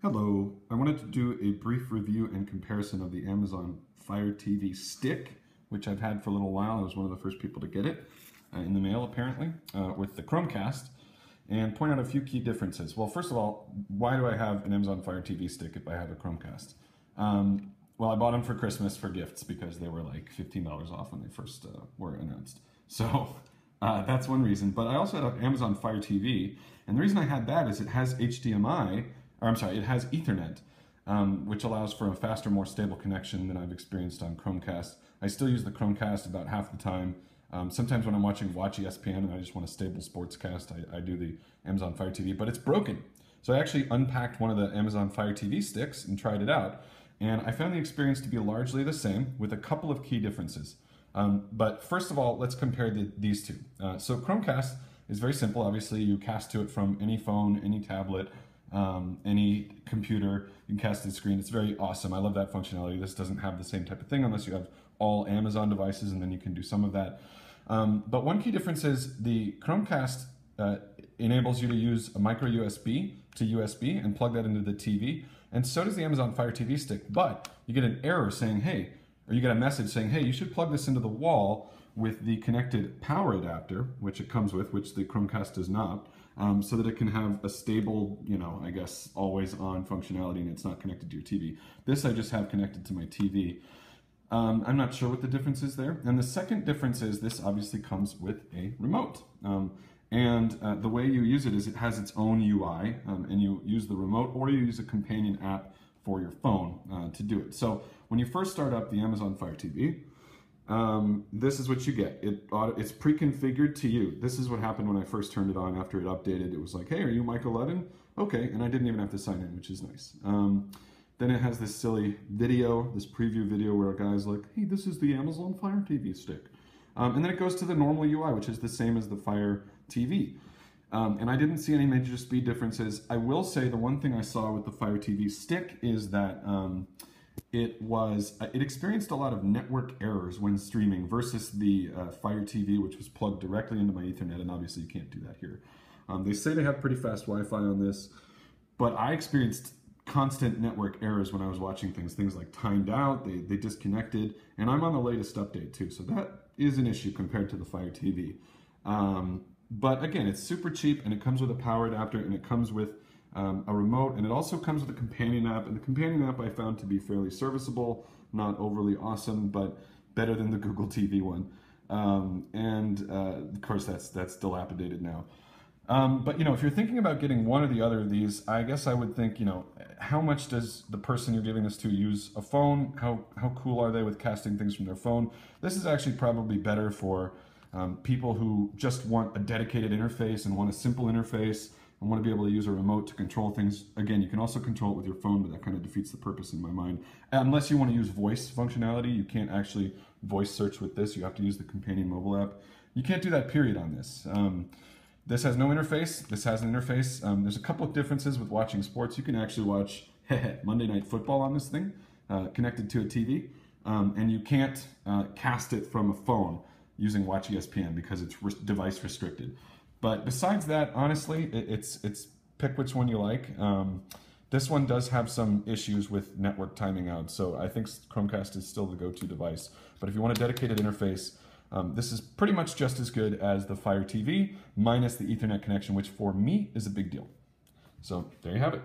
Hello, I wanted to do a brief review and comparison of the Amazon Fire TV Stick, which I've had for a little while. I was one of the first people to get it in the mail, apparently, with the Chromecast, and point out a few key differences. Well, first of all, why do I have an Amazon Fire TV Stick if I have a Chromecast? Well, I bought them for Christmas for gifts because they were like $15 off when they first were announced. So that's one reason. But I also had an Amazon Fire TV, and the reason I had that is it has HDMI, or I'm sorry, it has Ethernet, which allows for a faster, more stable connection than I've experienced on Chromecast. I still use the Chromecast about half the time. Sometimes when I'm watching Watch ESPN and I just want a stable sportscast, I do the Amazon Fire TV, but it's broken. So I actually unpacked one of the Amazon Fire TV sticks and tried it out, and I found the experience to be largely the same with a couple of key differences. But first of all, let's compare these two. So Chromecast is very simple. Obviously, you cast to it from any phone, any tablet, any computer. You can cast to the screen. It's very awesome. I love that functionality. This doesn't have the same type of thing unless you have all Amazon devices, and then you can do some of that. But one key difference is the Chromecast enables you to use a micro USB to USB and plug that into the TV, and so does the Amazon Fire TV Stick. But you get an error saying, hey, or you get a message saying, hey, you should plug this into the wall with the connected power adapter, which it comes with, which the Chromecast does not, so that it can have a stable, I guess, always on functionality and it's not connected to your TV. This I just have connected to my TV. I'm not sure what the difference is there. And the second difference is this obviously comes with a remote. The way you use it is it has its own UI, and you use the remote or you use a companion app for your phone to do it. So when you first start up the Amazon Fire TV, this is what you get. It's pre-configured to you. This is what happened when I first turned it on after it updated. It was like, hey, are you Michael Ludden? Okay, and I didn't even have to sign in, which is nice. Then it has this silly video, this preview video where a guy's like, hey, this is the Amazon Fire TV Stick. And then it goes to the normal UI, which is the same as the Fire TV. And I didn't see any major speed differences. I will say the one thing I saw with the Fire TV Stick is that it experienced a lot of network errors when streaming versus the Fire TV, which was plugged directly into my Ethernet, and obviously you can't do that here. They say they have pretty fast Wi-Fi on this, but I experienced constant network errors when I was watching things like timed out, they disconnected, and I'm on the latest update too, so that is an issue compared to the Fire TV. But again, it's super cheap, and it comes with a power adapter, and it comes with a remote, and it also comes with a companion app, and the companion app I found to be fairly serviceable, not overly awesome, but better than the Google TV one. Of course, that's dilapidated now. But if you're thinking about getting one or the other of these, I guess I would think, how much does the person you're giving this to use a phone? How cool are they with casting things from their phone? This is actually probably better for people who just want a dedicated interface and want a simple interface and want to be able to use a remote to control things. Again, you can also control it with your phone, but that kind of defeats the purpose in my mind. Unless you want to use voice functionality, you can't actually voice search with this. You have to use the companion mobile app. You can't do that, period, on this. This has no interface. This has an interface. There's a couple of differences with watching sports. You can actually watch Monday Night Football on this thing, connected to a TV, and you can't cast it from a phone using Watch ESPN because it's device restricted. But besides that, honestly, it's pick which one you like. This one does have some issues with network timing out, so I think Chromecast is still the go-to device. But if you want a dedicated interface, this is pretty much just as good as the Fire TV, minus the Ethernet connection, which for me is a big deal. So there you have it.